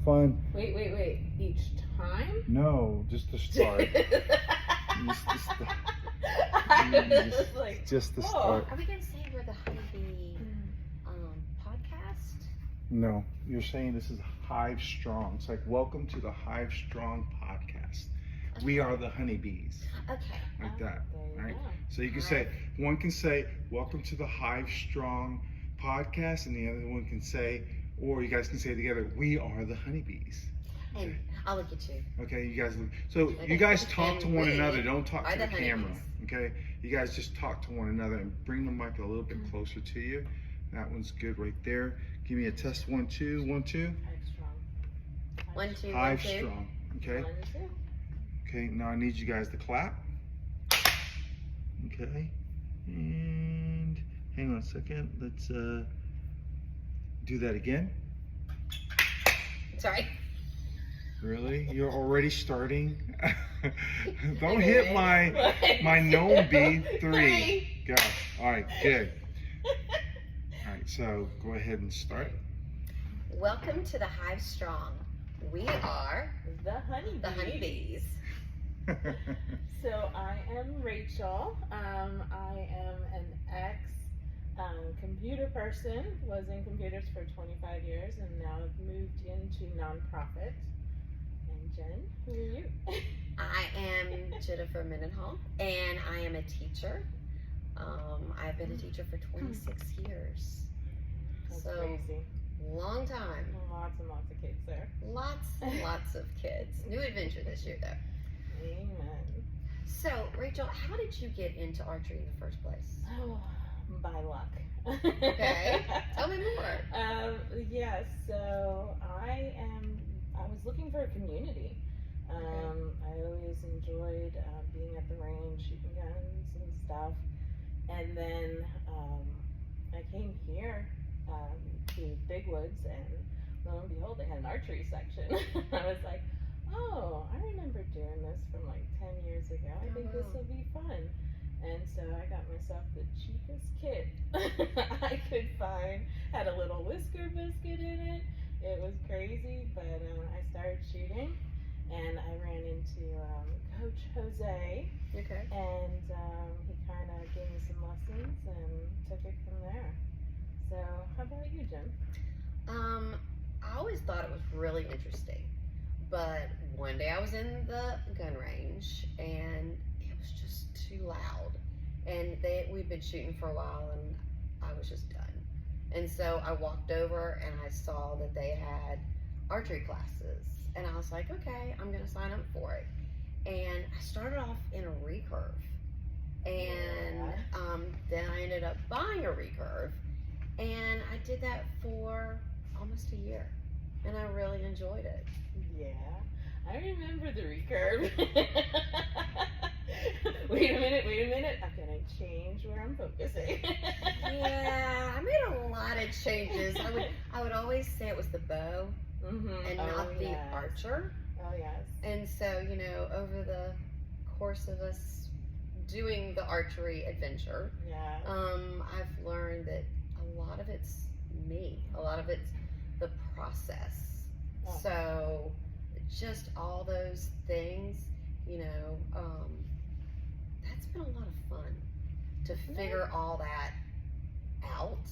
fun. Wait. Each time? No, just to start. Just to start. Are we going to say we're the Honeybee podcast? No, you're saying this is Hive Strong. It's like, welcome to the Hive Strong podcast. Okay. We are the honeybees. Okay. Like that. Right? Go. So you can say, one can say, welcome to the Hive Strong podcast, and the other one can say, or you guys can say together, we are the honeybees. And I'll look at you. Okay, you guys look. So you guys talk to one another. Don't talk to the camera. Okay, you guys just talk to one another and bring the mic a little bit closer to you. That one's good right there. Give me a test. 1, 2, 1, 2. Hive strong. 1, 2, 1, 2. Hive Strong. Okay. 1, 2. Okay. Now I need you guys to clap. Okay. And hang on a second. Let's do that again. Sorry. Really? You're already starting? Don't hit my gnome bee. 3. Go. All right, good. All right, so go ahead and start. Welcome to the Hive Strong. We are The honeybees. the honeybees. So I am Rachel. I am an ex-computer person. Was in computers for 25 years and now have moved into nonprofit. And Jen, who are you? I am Jennifer Mendenhall, and I am a teacher. I've been a teacher for 26 years. That's So, crazy. long time. Lots and lots of kids there. Lots and lots of kids. New adventure this year, though. Amen. So, Rachel, how did you get into archery in the first place? Oh, by luck. Okay. Tell me more. Yes, so I was looking for a community. I always enjoyed being at the range, shooting guns and stuff. And then I came here to Big Woods, and lo and behold, they had an archery section. I was like, oh, I remember doing this from like 10 years ago. I think this will be fun. And so I got myself the cheapest kit I could find. Had a little whisker biscuit in it. It was crazy, but I started shooting, and I ran into Coach Jose, Okay. and he kind of gave me some lessons and took it from there. So how about you, Jen? I always thought it was really interesting, but one day I was in the gun range, and it was just too loud. And we'd been shooting for a while, and I was just done. And so I walked over, and I saw that they had archery classes. And I was like, okay, I'm going to sign up for it. And I started off in a recurve. And then I ended up buying a recurve. And I did that for almost a year. And I really enjoyed it. Yeah, I remember the recurve. Wait a minute. I'm gonna change where I'm focusing. Yeah, I made a lot of changes. I would always say it was the bow and not the archer. Oh yes. And so, over the course of us doing the archery adventure, I've learned that a lot of it's me. A lot of it's the process. Oh. So just all those things, that's been a lot of fun to figure all that out.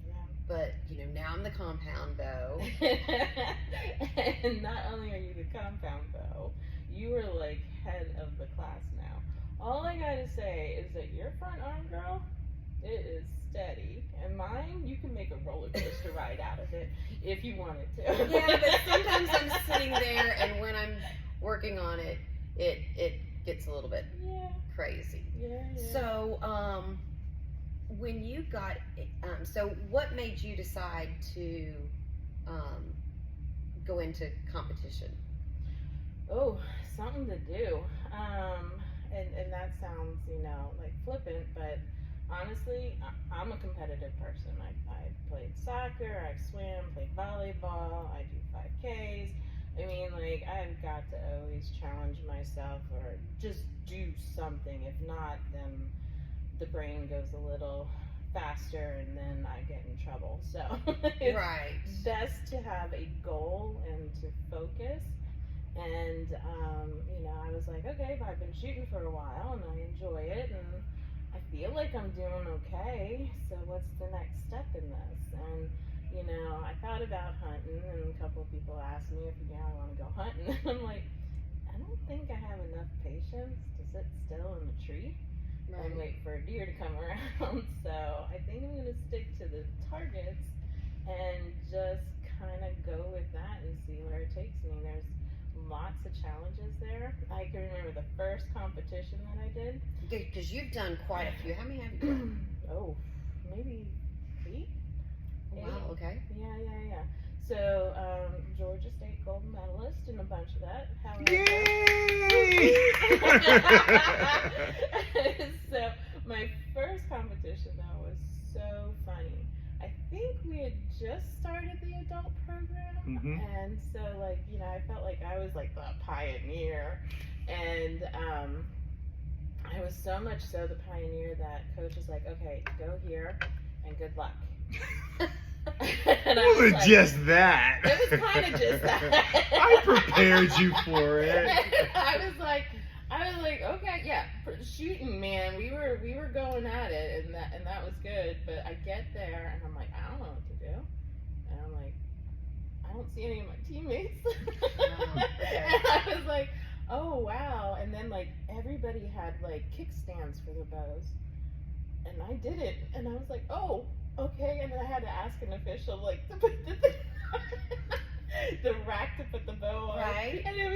Yeah. But, now I'm the compound bow. And not only are you the compound bow, you are like head of the class now. All I gotta say is that your front arm, girl, it is steady. And mine, you can make a roller coaster ride out of it if you wanted to. Yeah, but sometimes I'm sitting there, and when I'm working on it, it gets a little bit crazy. Yeah. So, when you got, so what made you decide to go into competition? Oh, something to do. And that sounds, like flippant, but honestly, I'm a competitive person. I played soccer, I swim, played volleyball, I do 5Ks. I mean, like, I've got to always challenge myself or just do something. If not, then the brain goes a little faster and then I get in trouble. So it's Right. best to have a goal and to And, you know, I was like, okay, but I've been shooting for a while and I enjoy it and I feel like I'm doing okay. So what's the next step in this? And, you know, I thought about hunting and a couple of people asked me if, you know, I want to go hunting. And I'm like, I don't think I have enough patience to sit still in the tree and wait for a deer to come around. So I think I'm going to stick to the targets and just kind of go with that and see where it takes me. There's lots of challenges there. I can remember the first competition that I did. Because you've done quite a few. How many have you done? Oh, maybe 8. Wow, okay. Yeah. So, Georgia State gold medalist in a bunch of that. Yay! So, my first competition, though, was so funny. I think we had just started the adult program, and so, like, you know, I felt like I was like the pioneer, and I was so much so the pioneer that coach was like, okay, go here, and good luck. And it was like, just that. It was kind of just that. I prepared you for it. I was like, okay, yeah, shooting, man. We were going at it, and that was good. But I get there, and I'm like, I don't know what to do. And I'm like, I don't see any of my teammates. Okay. And I was like, oh wow. And then like everybody had like kickstands for their bows, and I didn't. And I was like, oh. Okay, and then I had to ask an official, like, to put the rack to put the bow on. Right. And it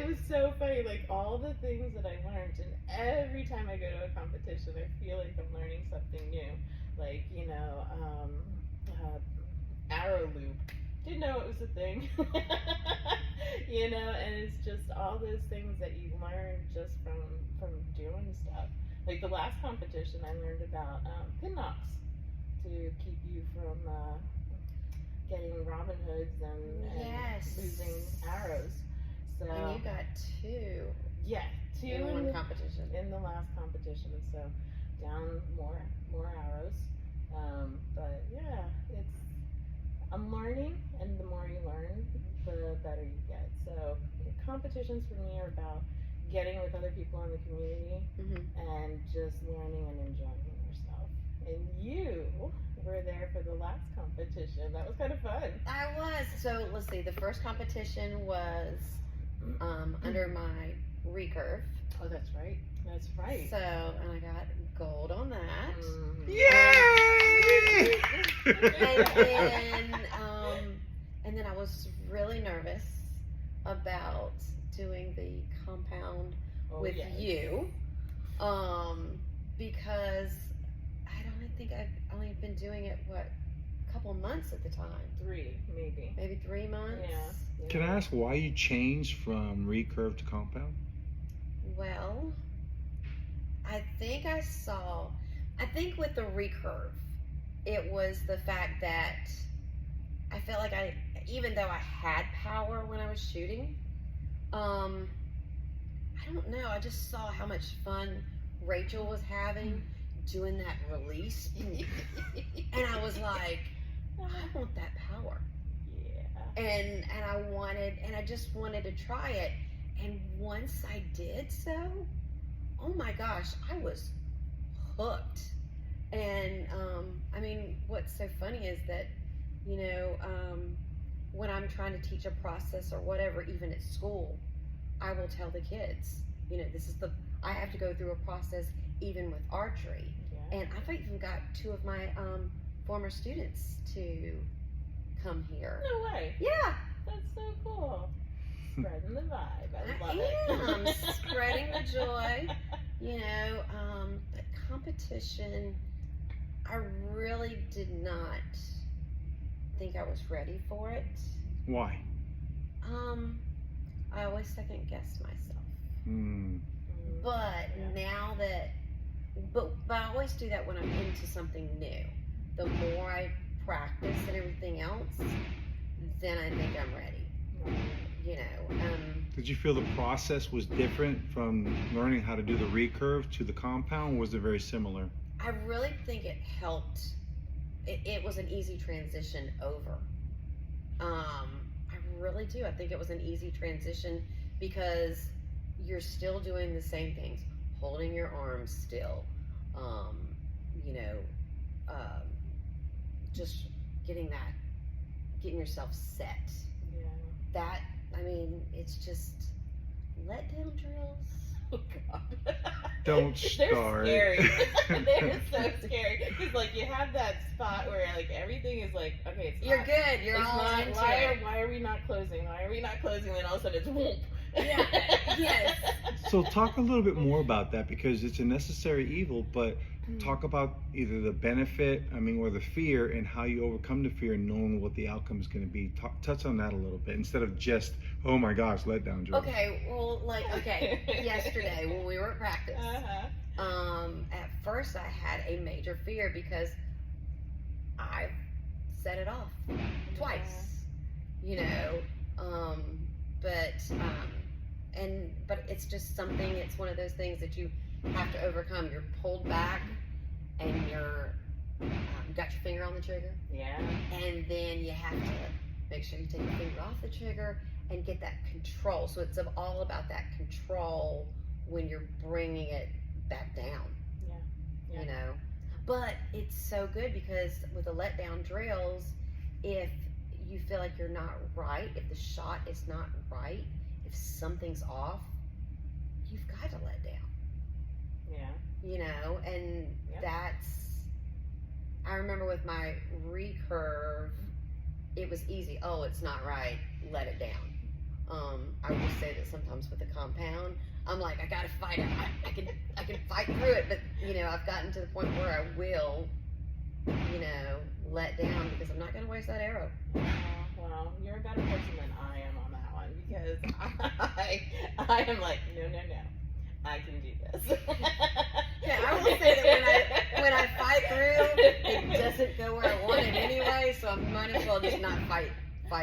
was so funny, like, all the things that I learned, and every time I go to a competition, I feel like I'm learning something new. Like, you know, arrow loop. Didn't know it was a thing. You know, and it's just all those things that you learn just from doing stuff. Like, the last competition, I learned about pin knocks, to keep you from getting Robin Hoods and Yes. losing arrows. So And you got 2. yeah, 2 in one competition. in the last competition. So down more arrows. But yeah, I'm learning, and the more you learn, the better you get. So competitions for me are about getting with other people in the community and just learning and enjoying yourself. And you were there for the last competition. That was kind of fun. I was. So let's see. The first competition was under my recurve. Oh, that's right. That's right. So, and I got gold on that. Yay! And then I was really nervous about doing the compound with you, because I think I've only been doing it, a couple months at the time. 3, maybe. Maybe 3 months. Yeah. Can I ask why you changed from recurve to compound? Well, I think with the recurve, it was the fact that I felt like even though I had power when I was shooting, I don't know, I just saw how much fun Rachel was having doing that release. And I was like, I want that power. Yeah. And I just wanted to try it. And once I did so, oh my gosh, I was hooked. And I mean, what's so funny is that, you know, when I'm trying to teach a process or whatever, even at school, I will tell the kids, you know, I have to go through a process even with archery. Yeah. And I've even got 2 of my former students to come here. No way. Yeah. That's so cool. Spreading the vibe. I love I am it. spreading the joy, you know, but competition, I really did not think I was ready for it. Why? I always second guess myself. But now that, but I always do that when I'm into something new. The more I practice and everything else, then I think I'm ready. You know. Did you feel the process was different from learning how to do the recurve to the compound, or was it very similar? I really think it helped. It was an easy transition over. I really do. I think it was an easy transition because you're still doing the same things, holding your arms still, you know, just getting yourself set. Yeah. That, I mean, it's just letdown drills. Oh God. Don't start. They're scary. They're so scary. Because like you have that spot where like everything is like, okay, it's You're not, good. You're it's all not, into why it. are we not closing? Why are we not closing? Then all of a sudden it's whoop. Yeah. Yes. So talk a little bit more about that, because it's a necessary evil, but talk about either the benefit, or the fear, and how you overcome the fear, knowing what the outcome is going to be. Touch on that a little bit, instead of just, oh my gosh, letdown drill. Okay, well, yesterday when we were at practice, at first I had a major fear because I set it off twice, you know, but it's just something, it's one of those things that you have to overcome. You're pulled back and you're got your finger on the trigger. Yeah. And then you have to make sure you take your finger off the trigger and get that control. So it's all about that control when you're bringing it back down. Yeah. You know? But it's so good because with the letdown drills, if you feel like you're not right, if the shot is not right, if something's off, you've got to let down. Yeah. You know, and I remember with my recurve, it was easy. Oh, it's not right. Let it down. I will say that sometimes with the compound, I'm like, I gotta fight it. I can fight through it, but you know, I've gotten to the point where I will, you know, let down because I'm not gonna waste that arrow. Well, you're a better person than I am on that one because I am like, no, I can do this. Yeah, I will say that when I fight through, it doesn't go where I want it anyway, so I might as well just not fight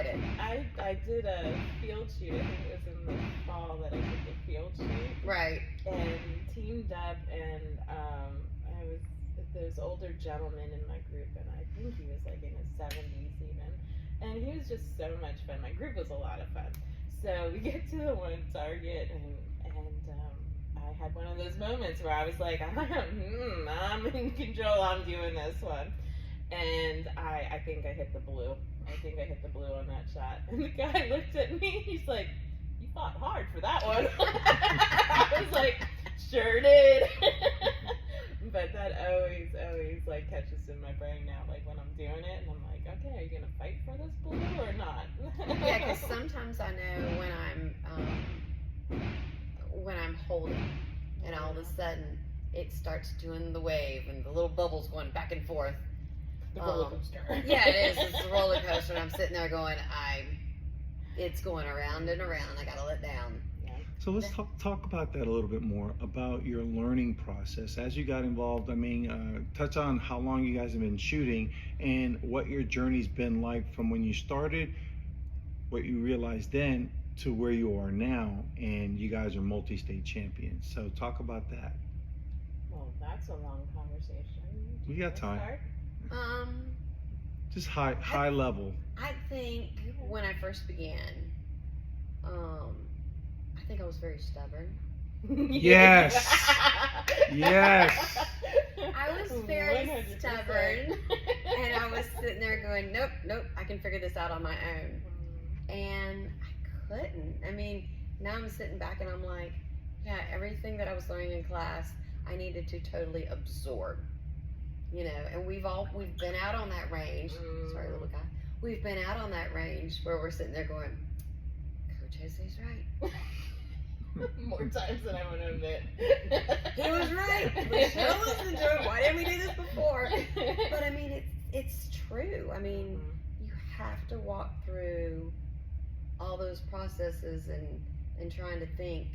it. I did a field shoot. I think it was in the fall that I did the field shoot. Right. And teamed up, and I was there's older gentleman in my group, and I think he was like in his 70s even, and he was just so much fun. My group was a lot of fun. So we get to the one target, and I had one of those moments where I was like, I'm in control. I'm doing this one. And I think I hit the blue. I think I hit the blue on that shot. And the guy looked at me. He's like, you fought hard for that one. I was like, sure did. But that always like catches in my brain now. Like when I'm doing it, and I'm like, okay, are you gonna fight for this blue or not? Yeah, because sometimes I know when I'm holding, and all of a sudden it starts doing the wave, and the little bubbles going back and forth. The roller coaster. Yeah, it is. It's a roller coaster, and I'm sitting there going, it's going around and around. I gotta let down. Yeah. So let's talk about that a little bit more, about your learning process as you got involved. Touch on how long you guys have been shooting and what your journey's been like from when you started, what you realized then, to where you are now, and you guys are multi-state champions. So talk about that. Well, that's a long conversation. We got time. Start? Just high level. I think when I first began, I think I was very stubborn. Yes. Yes. I was very 100%. Stubborn, and I was sitting there going, nope, I can figure this out on my own. And I couldn't. I mean, now I'm sitting back and I'm like, yeah, everything that I was learning in class, I needed to totally absorb. You know, and we've been out on that range. Sorry, little guy. We've been out on that range where we're sitting there going, Coach Jose's right. More times than I want to admit. He was right. We should have listened to him. Why didn't we do this before? But I mean, it's true. I mean, you have to walk through all those processes and trying to think.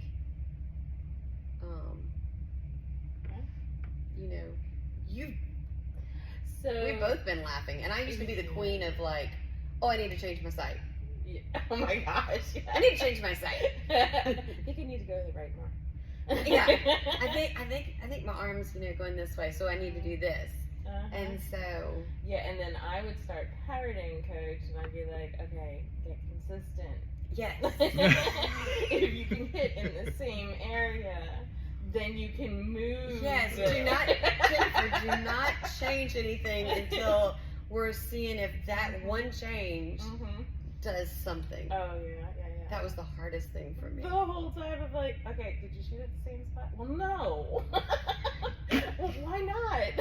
You know, we've both been laughing, and I used to be the queen of like, oh, I need to change my sight. Yeah. Oh my gosh! Yeah. I need to change my sight. I think you need to go to the right more. Yeah, I think my arms, you know, going this way, so I need to do this. And so yeah, and then I would start parroting Coach, and I'd be like, okay, get consistent. Yes. If you can hit in the same area, then you can move. Yes. it. Do not, Jennifer, do not change anything until we're seeing if that one change Mhm. does something. Oh yeah. That was the hardest thing for me. The whole time of like, okay, did you shoot at the same spot? Well, no. Well, why not?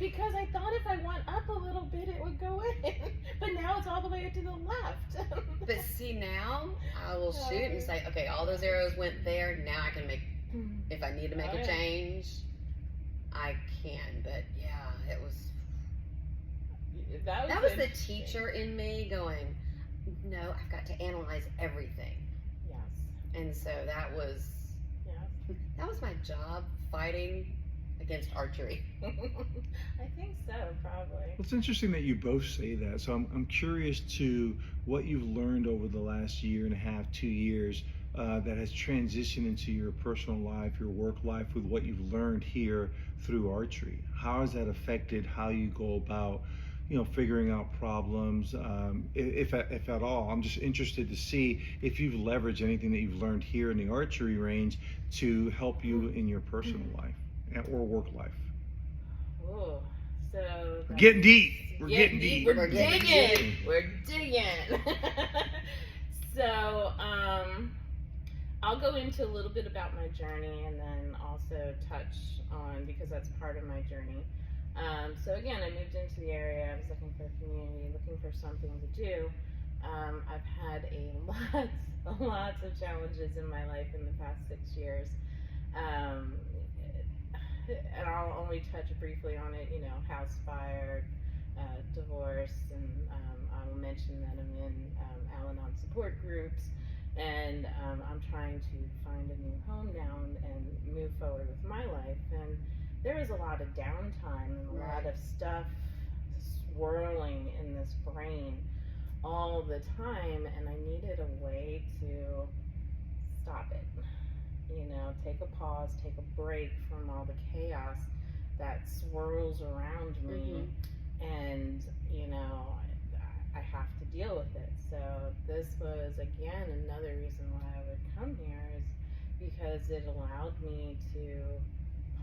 Because I thought if I went up a little bit, it would go in. But now it's all the way to the left. But see, now I will shoot and say, okay, all those arrows went there. Now I can make, if I need to make a change, I can. But yeah, it was. That was the teacher in me going, no, I've got to analyze everything. Yes. And so that was my job, fighting against archery. I think so, probably. Well, it's interesting that you both say that. So I'm curious to what you've learned over the last year and a half, 2 years, that has transitioned into your personal life, your work life, with what you've learned here through archery. How has that affected how you go about, figuring out problems, if at all? I'm just interested to see if you've leveraged anything that you've learned here in the archery range to help you in your personal life or work life. Ooh, so We're getting deep. We're getting deep. We're digging. We're digging. So, I'll go into a little bit about my journey and then also touch on, because that's part of my journey. So again, I moved into the area. I was looking for a community, looking for something to do. I've had lots of challenges in my life in the past 6 years. And I'll only touch briefly on it, house fire, divorce, and I will mention that I'm in Al-Anon support groups, and I'm trying to find a new home now and move forward with my life. And there was a lot of downtime and a lot of stuff swirling in this brain all the time, and I needed a way to stop it. Take a pause, take a break from all the chaos that swirls around me, and I have to deal with it. So this was again another reason why I would come here, is because it allowed me to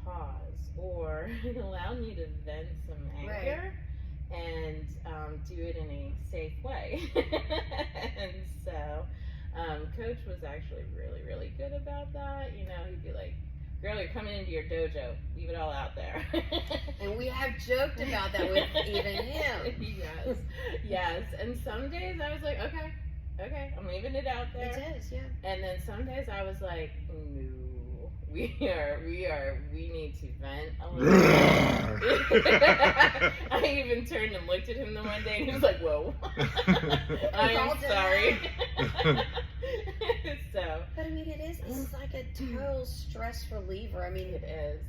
pause, or it allowed me to vent some anger and do it in a safe way. And so Coach was actually really, really good about that. He'd be like, girl, you're coming into your dojo, leave it all out there. And we have joked about that with even him. Yes. And some days I was like, okay, I'm leaving it out there. It is, yeah. And then some days I was like, no, we need to vent a little bit. I even turned and looked at him the one day and he was like, whoa. I'm sorry. So. But I mean, it's like a total stress reliever. I mean, it is.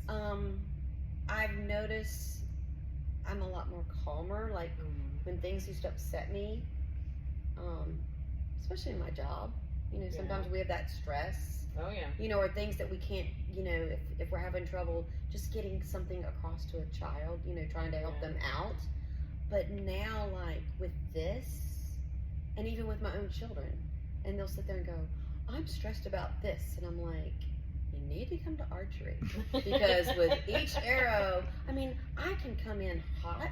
I've noticed I'm a lot more calmer, like when things used to upset me, especially in my job. Sometimes we have that stress. Oh yeah. Or things that we can't, if we're having trouble just getting something across to a child, trying to help them out. But now, like with this, and even with my own children, and they'll sit there and go, I'm stressed about this. And I'm like, you need to come to archery. Because with each arrow, I mean, I can come in hot,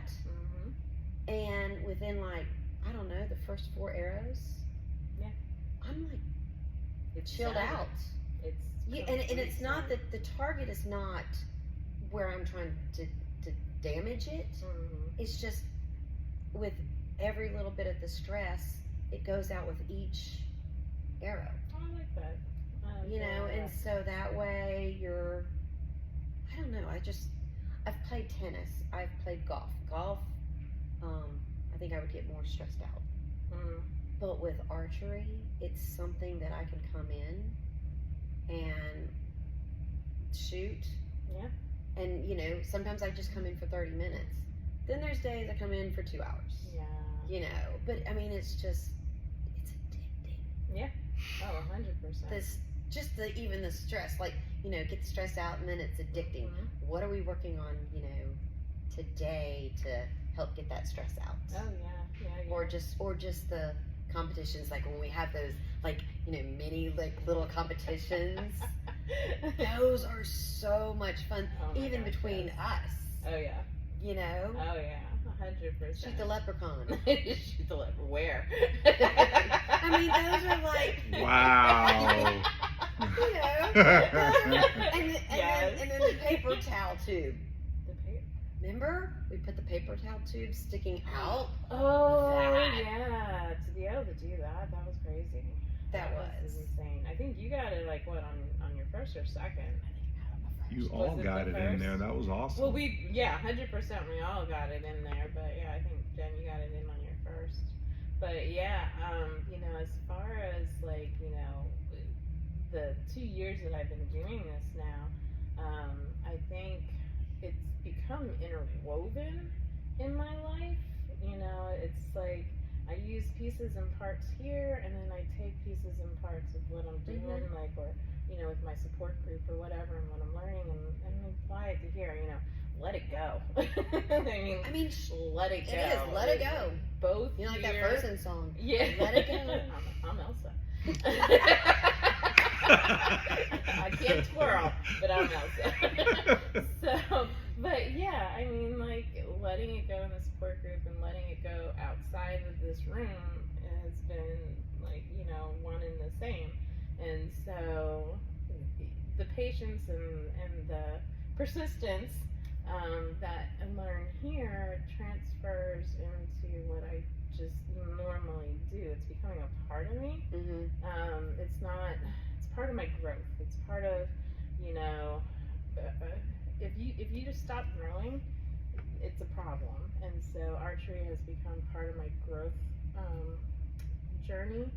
and within I don't know, the first 4 arrows, I'm like, it's chilled out. And it's not that the target is not where I'm trying to damage it. It's just with every little bit of the stress, it goes out with each arrow. I like that. And so that way I don't know, I've played tennis, I've played golf. I think I would get more stressed out. But with archery, it's something that I can come in and shoot. Yeah. And sometimes I just come in for 30 minutes. Then there's days I come in for 2 hours. Yeah. But I mean, it's addicting. Yeah. Oh, 100%. Even the stress, get the stress out, and then it's addicting. What are we working on, today to help get that stress out? Oh yeah. Or just the competitions, like when we have those, like, you know, mini, like, little competitions. Those are so much fun, Oh my even gosh, between yes. us. Oh yeah. You know? Oh yeah. 100%. Shoot the leprechaun. Shoot the leprechaun. Where? I mean, those are like. Wow. You know. Yes. And then the paper towel tube. The paper. Remember? We put the paper towel tube sticking out. Oh That. yeah. To be able to do that was crazy. That was. insane. I think you got it like what on your first or second? You Was all it got the it in first? there. That was awesome. Well, 100% we all got it in there, but yeah, I think Jen, you got it in on your first. But yeah, you know, as far as like, you know, the 2 years that I've been doing this now, I think it's become interwoven in my life. You know, it's like I use pieces and parts here, and then I take pieces and parts of what I'm doing, like, or you know, with my support group or whatever, and what I'm learning, and apply it to here. You know, let it go. I mean, let it go. It is. Let it go. Both. You know, like here. that FroZone song. Yeah. Let it go. I'm Elsa. I can't twirl, but I'm Elsa. So, but yeah, I mean, like, letting it go in the support group and letting it go outside of this room has been, like, you know, one and the same. And so the patience and the persistence that I learn here transfers into what I just normally do. It's becoming a part of me. It's part of my growth. It's part of, you know, if you just stop growing, it's a problem. And so archery has become part of my growth journey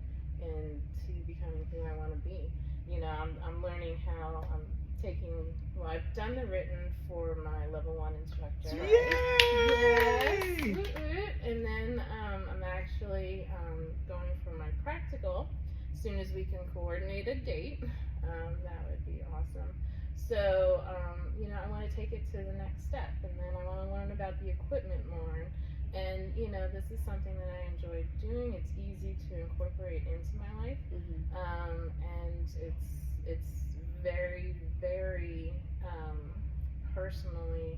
into becoming who I want to be. You know, I'm learning how I'm taking, well, I've done the written for my level 1 instructor. Yay! Yes. And then I'm actually going for my practical as soon as we can coordinate a date. That would be awesome. So, you know, I want to take it to the next step, and then I want to learn about the equipment more. And, you know, this is something that I enjoy doing. It's easy to incorporate into my life. And it's very, very personally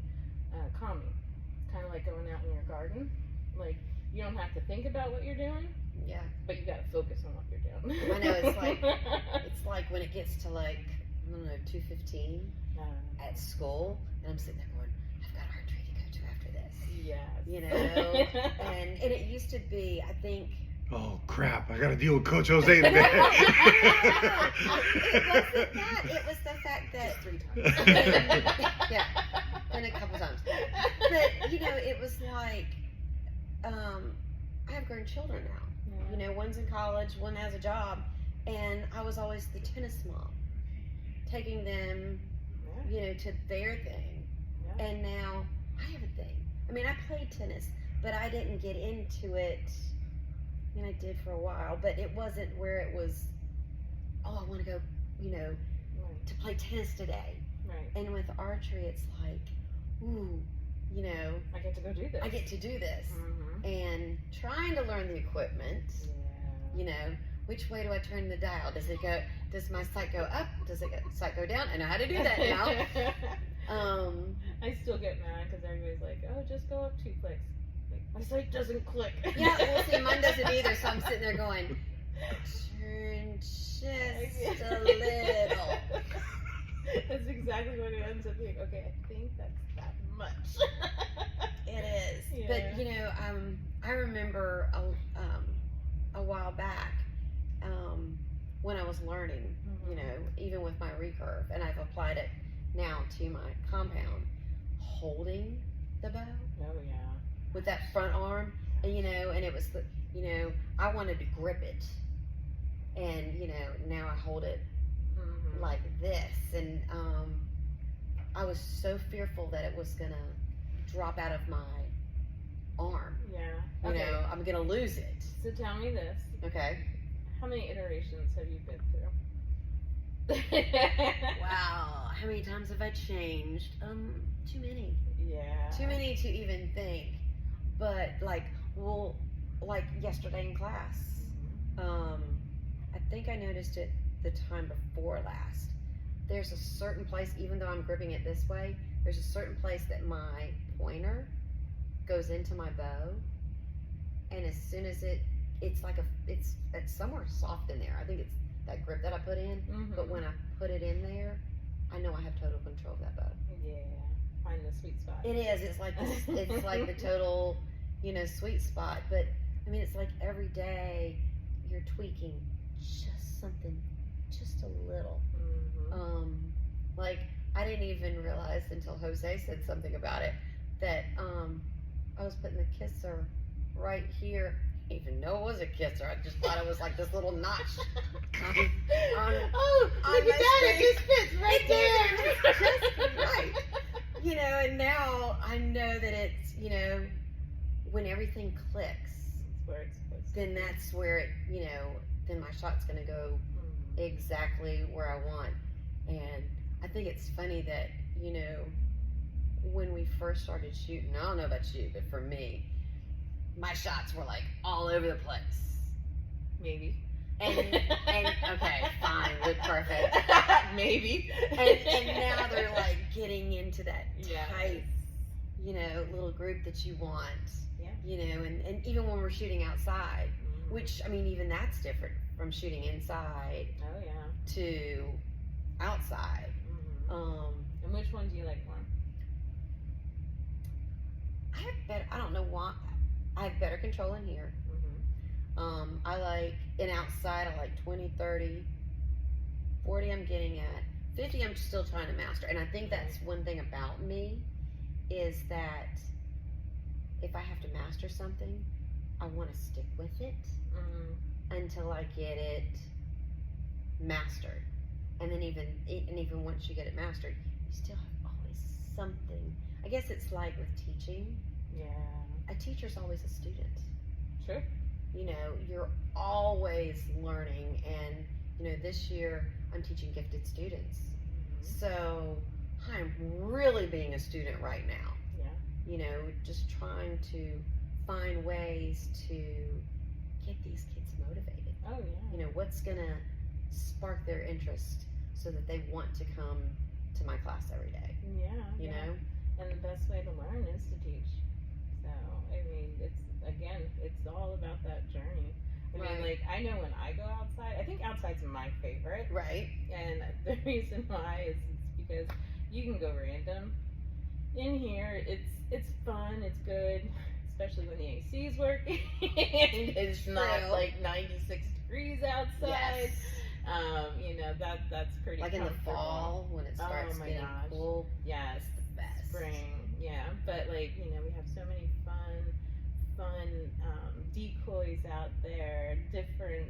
calming. It's kind of like going out in your garden. Like, you don't have to think about what you're doing. Yeah. But you gotta focus on what you're doing. I know, it's like when it gets to like, I don't know, 2:15 at school, and I'm sitting there going, I've got archery to go to after this. Yes. You know, and it used to be, I think. Oh crap! I gotta deal with Coach Jose today. It wasn't that. It was the fact that Just 3 times. yeah, and a couple times. But you know, it was like, I have grown children now. You know, one's in college, one has a job, and I was always the tennis mom, taking them, you know, to their thing. And now I have a thing. I mean, I played tennis, but I didn't get into it. I mean, I did for a while, but it wasn't where it was, oh, I want to go, you know, to play tennis today. Right. And with archery, it's like, ooh, you know, I get to go do this. I get to do this. And trying to learn the equipment, you know, which way do I turn the dial? Does my sight go up? Does sight go down? I know how to do that now. I still get mad because everybody's like, oh, just go up 2 clicks. Like, my sight doesn't click. Yeah, well, see, mine doesn't either, so I'm sitting there going, turn just a little. That's exactly what it ends up being. Okay, I think that's that much. It is. Yeah. But, you know, I remember a while back when I was learning, you know, even with my recurve, and I've applied it now to my compound, holding the bow. Oh, yeah. With that front arm, and, you know, and it was the, you know, I wanted to grip it, and, you know, now I hold it like this, and I was so fearful that it was gonna drop out of my arm. Yeah. You Okay. know, I'm gonna lose it. So tell me this. Okay. How many iterations have you been through? Wow. How many times have I changed? Too many. Yeah. Too many to even think. But like, well, like yesterday in class, I think I noticed it the time before last. There's a certain place, even though I'm gripping it this way, there's a certain place that my pointer goes into my bow, and as soon as it's somewhere soft in there. I think it's that grip that I put in, but when I put it in there, I know I have total control of that bow. Yeah, find the sweet spot. It is. It's like it's like the total, sweet spot. But I mean, it's like every day you're tweaking just something, just a little. Like I didn't even realize until Jose said something about it that I was putting the kisser right here. I didn't even know it was a kisser. I just thought it was like this little notch. Oh, look at that! It just fits right there. Just right. And now I know that it's, when everything clicks, That's where it's supposed to then that's where it, then my shot's gonna go exactly where I want. And I think it's funny that, when we first started shooting, I don't know about you, but for me, my shots were like all over the place. Maybe. And okay, fine, look perfect. Maybe. And now they're like getting into that Yes. tight, little group that you want. Yeah. And even when we're shooting outside, which, I mean, even that's different from shooting inside Oh yeah. to outside. And which one do you like more? I don't know why, I have better control in here. I like, and outside I like 20, 30, 40 I'm getting at, 50 I'm still trying to master. And I think that's one thing about me, is that if I have to master something, I want to stick with it until I get it mastered. And then even once you get it mastered, you still have always something. I guess it's like with teaching. Yeah. A teacher's always a student. Sure. You're always learning, and this year I'm teaching gifted students. So I'm really being a student right now. Yeah. Just trying to find ways to get these kids motivated. Oh yeah. What's gonna spark their interest so that they want to come to my class every day. Yeah. And the best way to learn is to teach. So I mean, it's all about that journey. I mean, like, I know when I go outside, I think outside's my favorite. Right. And the reason why is it's because you can go random. In here, it's fun, it's good, especially when the AC is working. It's not like 96 degrees outside. Yes. That's pretty like in the comfortable. fall when it starts getting cool. Yes. The best. Spring. Yeah. But we have so many fun decoys out there, different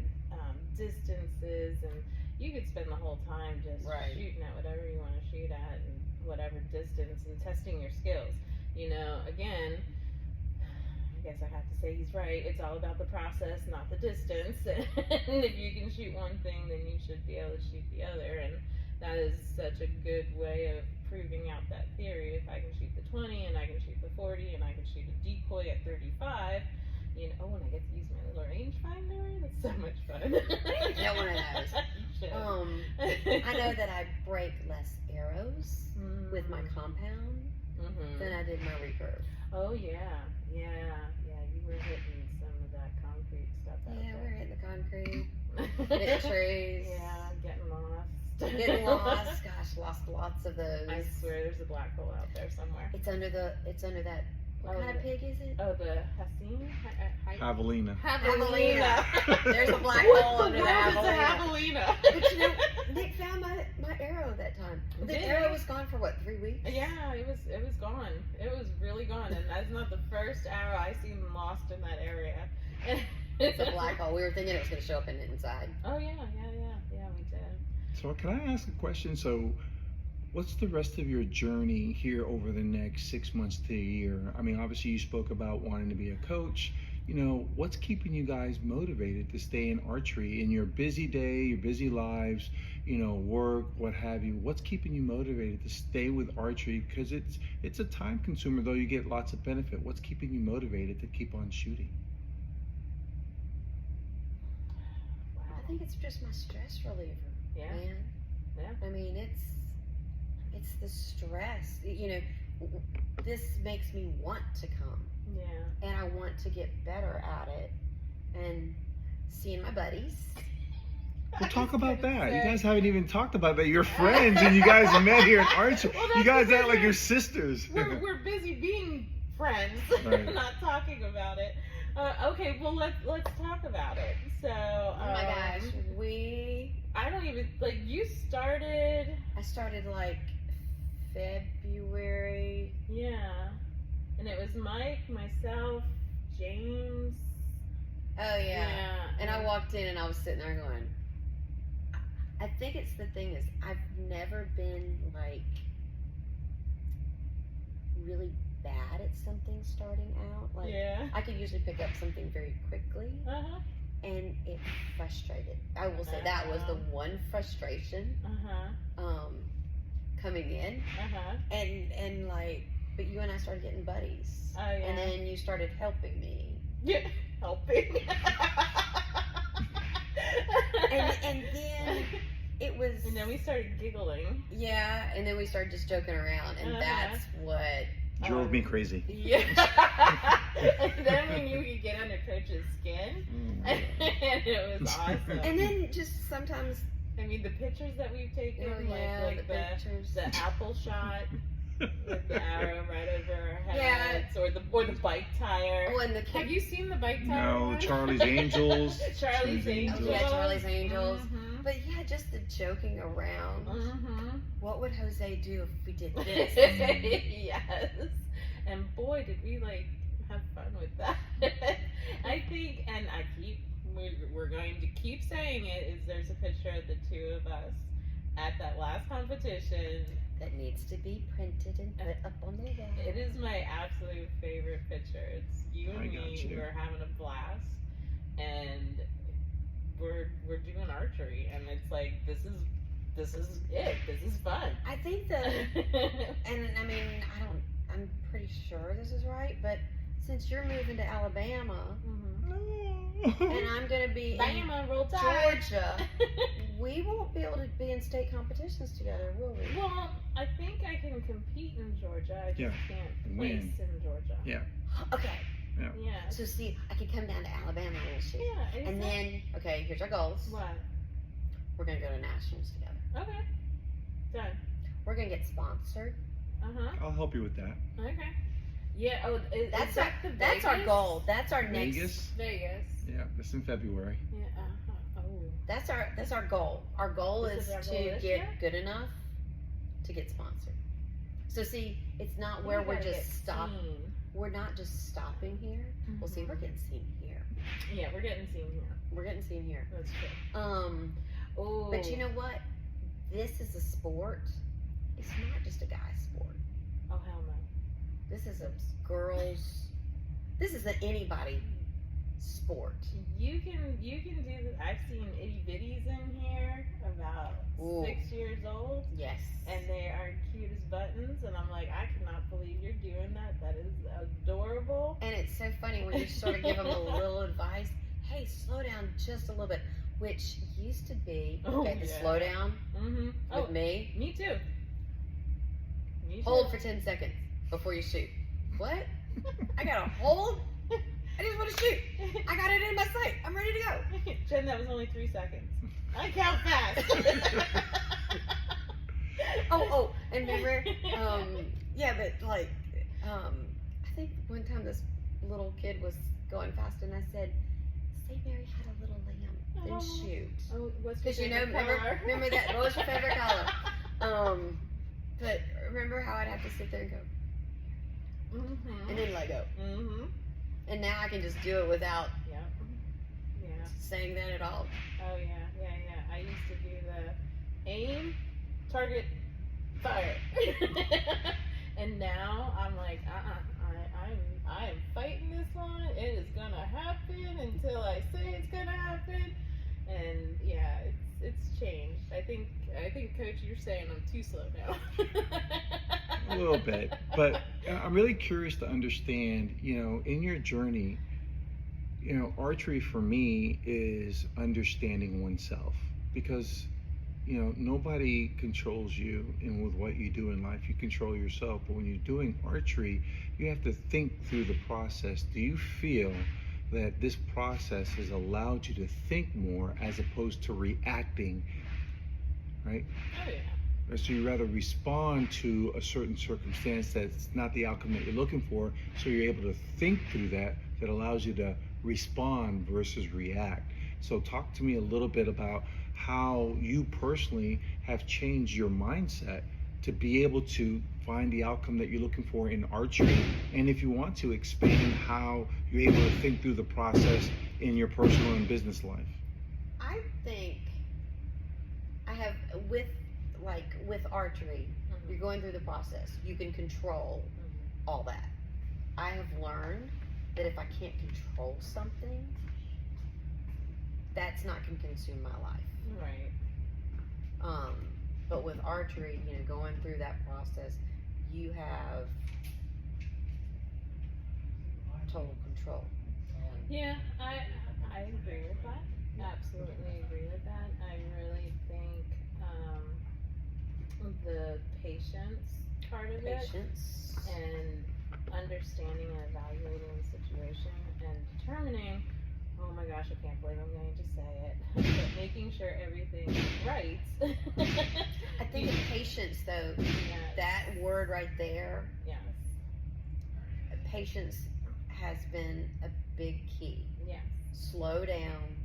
distances, and you could spend the whole time just shooting at whatever you want to shoot at and whatever distance and testing your skills. Again, I guess I have to say he's right. It's all about the process, not the distance. And if you can shoot one thing, then you should be able to shoot the other. And that is such a good way of proving out that theory. If I can shoot the 20 and I can shoot the 40 and I can shoot a decoy at 35, when I get to use my little rangefinder, that's so much fun. Get one of those. I know that I break less arrows with my compound than I did my recurve. Oh yeah. You were hitting some of that concrete stuff out there. We're hitting the concrete, hitting trees. Yeah, getting lost. Getting lost. Gosh, lost lots of those. I swear there's a black hole out there somewhere. It's under that. What kind of pig is it? Oh, the Hasine? Javelina. Javelina. There's a black hole under the Javelina. But Nick found my arrow that time. The arrow was gone for what, 3 weeks? Yeah, it was gone. It was really gone, and that's not the first arrow I seen lost in that area. It's a black hole. We were thinking it was going to show up in the inside. Oh yeah, we did. So can I ask a question? So what's the rest of your journey here over the next 6 months to a year? I mean, obviously you spoke about wanting to be a coach. What's keeping you guys motivated to stay in archery in your busy day, your busy lives, work, what have you? What's keeping you motivated to stay with archery? Because it's a time consumer, though you get lots of benefit. What's keeping you motivated to keep on shooting? think it's just my stress reliever. Yeah. Man. Yeah. I mean, it's the stress. You know, this makes me want to come, Yeah. and I want to get better at it. And seeing my buddies. Well, talk about that. You guys haven't even talked about that. You're friends, and you guys met here at Archery. Well, You that's guys because act like you're sisters. We're busy being friends, Right. not talking about it. Okay, well let's talk about it. So, Oh my gosh, I don't even like. You started. I started like February. Yeah, and it was Mike, myself, James. Oh yeah. And I walked in and I was sitting there going, I think it's the thing is I've never been like really bad at something starting out. Like Yeah. I could usually pick up something very quickly, Uh-huh. and it frustrated. I will say that was the one frustration Uh-huh. coming in, Uh-huh. and like, but you and I started getting buddies, Oh yeah. and then you started helping me, Yeah. Helping. and then it was, And then we started giggling. yeah, and then we started just joking around, and that's what Drove me crazy. Yeah. And then we knew we could get under Coach's skin. And it was awesome. and then just sometimes, I mean, the pictures that we've taken, oh yeah, like the pictures. the apple shot with the arrow right over our Yeah. heads, or the bike tire. Oh, and the Have you seen the bike tire? No, one? Charlie's Angels. Charlie's Angels. Oh, yeah, Charlie's Angels. Mhm. But yeah, just the joking around. Mhm. What would Jose do if we did this? Yes. And boy, did we have fun with that. I think, and we're going to keep saying it, is there's a picture of the two of us at that last competition. That needs to be printed and put up on the wall. It is my absolute favorite picture. It's you and I got me. you. We're having a blast, and we're doing archery, and it's like this is it. This is fun. I think that, and I mean, I'm pretty sure this is right, but since you're moving to Alabama and I'm going to be in Bama, roll tide. Georgia, we won't be able to be in state competitions together, will we? Well, I think I can compete in Georgia. I just Yeah. can't Win. place in Georgia. Yeah. Okay, Yeah. so see, I can come down to Alabama and we'll shoot. Yeah. And then, okay, here's our goals. What? We're going to go to nationals together. Okay. Done. We're going to get sponsored. Uh-huh. I'll help you with that. Okay. Yeah. Oh, That's that the That's our Vegas? goal. That's our next. Vegas? Vegas. Yeah, that's in February. Yeah. Uh-huh. Oh. That's our goal. Our goal This is is our to goal this get year? good enough to get sponsored. So see, it's not We where we're gotta just get stopping. seen. We're not just stopping here. Well, see, we're getting seen here. Yeah, we're getting seen here. We're getting seen here. That's true. Oh. But you know what? This is a sport. It's not just a guy's sport. Oh hell no. This is a girls. This is an anybody sport. You can do this. I've seen itty bitties in here about Ooh. 6 years old, Yes. and they are cute as buttons. And I'm like, I cannot believe you're doing that. That is adorable. And it's so funny when you sort of give them a little advice. Hey, slow down just a little bit. Which used to be, okay, the yeah. slow down Mm-hmm. Oh, with me. me too. Me too. Hold for 10 seconds before you shoot. What? I gotta hold? I just want to shoot. I got it in my sight. I'm ready to go. Jen, that was only 3 seconds. I count fast. Oh, and remember, yeah, but like, I think one time this little kid was going fast, and I said, "Say Mary had a little lamb, then Oh. shoot." Oh, what's Because your you know, favorite color? remember that. What was your favorite color? But remember how I'd have to sit there and go, Mm-hmm. and then let go. Mm-hmm. And now I can just do it without Yeah. Yeah. saying that at all. Oh yeah. I used to do the aim, target, fire. And now I'm like, I am fighting this one. It is gonna happen until I say it's gonna happen. And yeah, it's changed. I think Coach, you're saying I'm too slow now. A little bit, but I'm really curious to understand, in your journey, You know, archery for me is understanding oneself, because you know nobody controls you, and with what you do in life you control yourself. But when you're doing archery, you have to think through the process. Do you feel that this process has allowed you to think more as opposed to reacting, right? Oh yeah. So you rather respond to a certain circumstance that's not the outcome that you're looking for, so you're able to think through that, that allows you to respond versus react. So talk to me a little bit about how you personally have changed your mindset to be able to find the outcome that you're looking for in archery, and if you want to expand how you're able to think through the process in your personal and business life. I think I have with archery, you're going through the process. You can control all that. I have learned that if I can't control something, that's not going to consume my life. Right. But with archery, you know, going through that process, you have total control. Yeah, I agree with that. Absolutely agree with that. I really think the patience part of it, Patience. and understanding and evaluating the situation and determining, oh my gosh, I can't believe I'm going to say it, but making sure everything's right. I think the patience, though, Yes. that word right there, Yes. patience has been a big key. Yes. Slow down,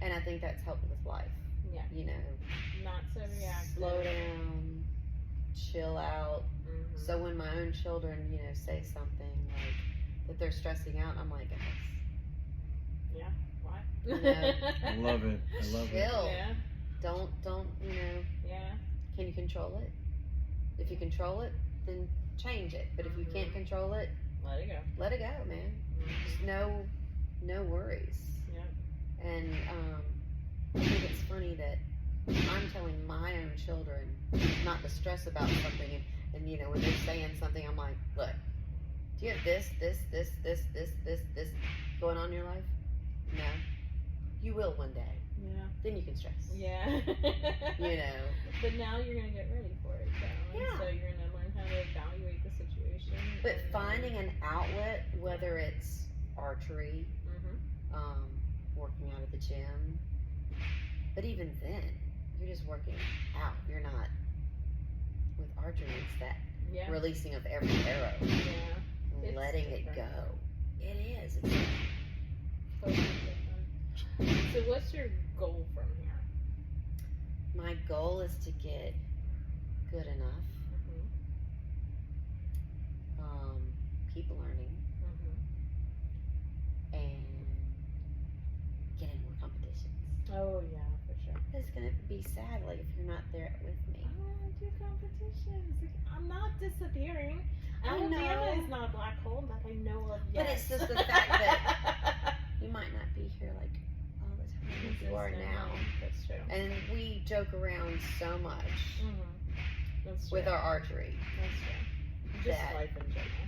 and I think that's helped with life. Yeah. You know, Not so reactive. slow down, chill out. So when my own children, you know, say something like that they're stressing out, I'm like, guys, Yeah. Why? You know, I love it. I love it. chill. Yeah. Don't, you know, Yeah. can you control it? If you control it, then change it. But if you can't control it, Let it go. let it go, man. Just no worries. Yeah. And I think it's funny that I'm telling my own children not to stress about something, and you know, when they're saying something, I'm like, look, do you have this going on in your life? No. You will one day. Yeah. Then you can stress. Yeah. You know. But now you're gonna get ready for it, though. Yeah. So you're gonna learn how to evaluate the situation. But finding an outlet, whether it's archery, working out at the gym, but even then, you're just working out. You're not, with archery, it's that Yeah. releasing of every arrow, Yeah. It's letting it different. go. It is. It's Totally different. So what's your goal from here? my goal is to get good enough, keep learning, and get in more competitions. Oh yeah, for sure. It's gonna be sad, like, if you're not there with me. I want to do competitions. I'm not disappearing. I Alabama know. is not a black hole that I know of yet. But it's just the fact that you might not be here like all the time as you are now. That's true. And we joke around so much That's true. with our archery. That's true. Just that- life in general.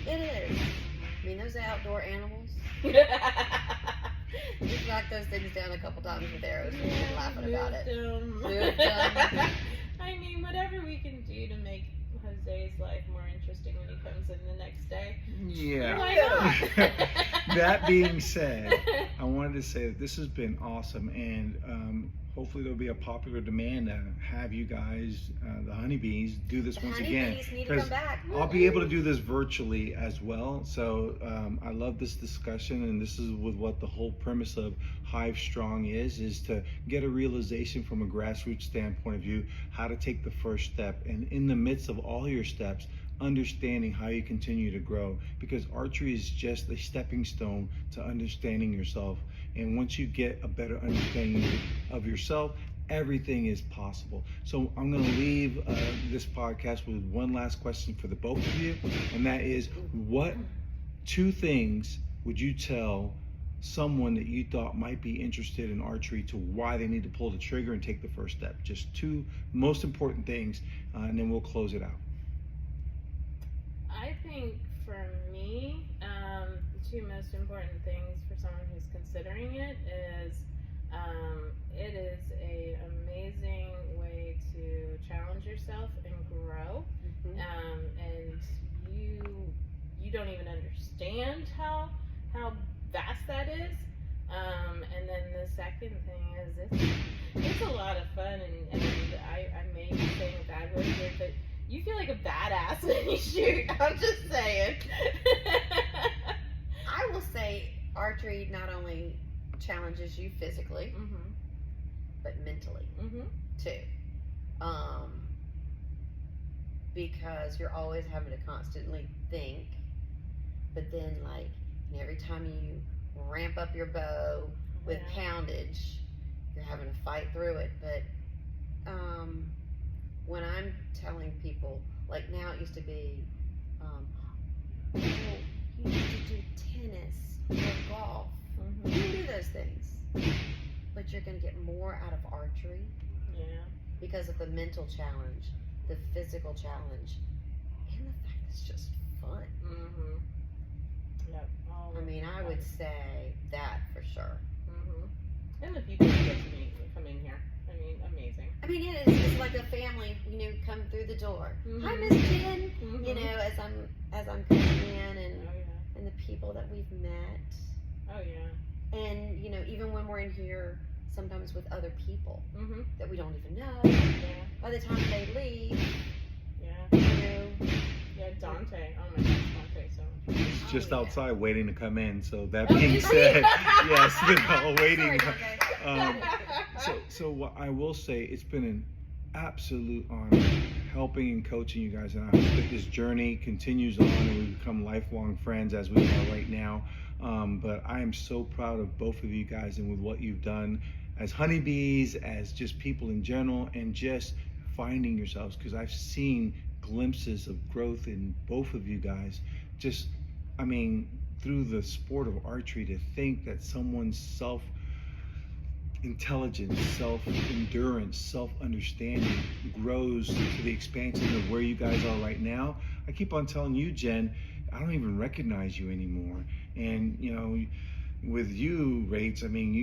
It is. I mean, those outdoor animals, just knock those things down a couple times with arrows and we're laughing about it. Moved 'em. I mean, whatever we can do to make Jose's life more interesting when he comes in the next day. Yeah. Why not? That being said, I wanted to say that this has been awesome, and hopefully there'll be a popular demand to have you guys, the honeybees, do this The once again. honeybees need to 'cause come back. I'll be able to do this virtually as well. So I love this discussion, and this is with what the whole premise of Hive Strong is to get a realization from a grassroots standpoint of view, how to take the first step, and in the midst of all your steps, understanding how you continue to grow, because archery is just a stepping stone to understanding yourself. And once you get a better understanding of yourself, everything is possible. So I'm going to leave this podcast with one last question for the both of you, and that is, what 2 things would you tell someone that you thought might be interested in archery to why they need to pull the trigger and take the first step? Just 2 most important things, and then we'll close it out. I think for me, the two most important things for someone who's considering it is a amazing way to challenge yourself and grow. And you don't even understand how vast that is. And then the second thing is it's a lot of fun, and I may be saying a bad word here, but you feel like a badass when you shoot. I'm just saying. I will say archery not only challenges you physically, but mentally too. Because you're always having to constantly think, but then like every time you ramp up your bow with poundage, you're having to fight through it. But when I'm telling people, like now it used to be, you need to do tennis or golf. You can do those things, but you're going to get more out of archery because of the mental challenge, the physical challenge, and the fact it's just fun. Yep. I mean, I would say that for sure. And the people who get to meet come in here. I mean, amazing. I mean, it's like a family, you know, come through the door. Hi, Miss Jen. You know, as I'm coming in, and the people that we've met. Oh yeah. And you know, even when we're in here, sometimes with other people that we don't even know. By the time they leave, you know. Yeah, Dante. Oh my gosh, Dante, so much. He's just outside waiting to come in. So that being said, yes, waiting. So what I will say, it's been an absolute honor helping and coaching you guys, and I hope that this journey continues on and we become lifelong friends as we are right now. But I am so proud of both of you guys and with what you've done as honeybees, as just people in general, and just finding yourselves, because I've seen glimpses of growth in both of you guys. Just, I mean, through the sport of archery, to think that someone's self-intelligence, self-endurance, self-understanding grows to the expansion of where you guys are right now. I keep on telling you, Jen, I don't even recognize you anymore. And, you know, with you, Rates, I mean,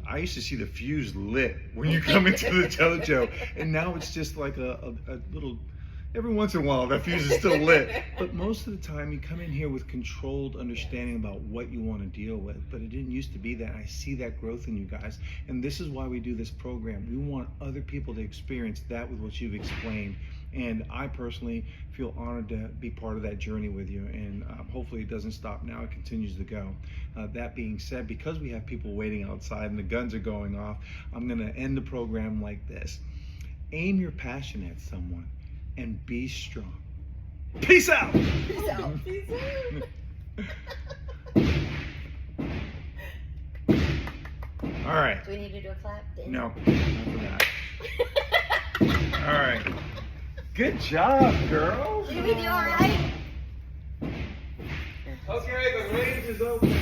I used to see the fuse lit when you come into the dojo, and now it's just like a little, every once in a while that fuse is still lit, but most of the time you come in here with controlled understanding about what you want to deal with. But it didn't used to be that. I see that growth in you guys, and this is why we do this program. We want other people to experience that with what you've explained, and I personally feel honored to be part of that journey with you, and hopefully it doesn't stop now, it continues to go. That being said, because we have people waiting outside and the guns are going off, I'm going to end the program like this. Aim your passion at someone and be strong. Peace out. Peace out. Peace out. All right. Do we need to do a clap? No, not for that. All right. Good job, girls. Did we do all right? Okay, the range is open.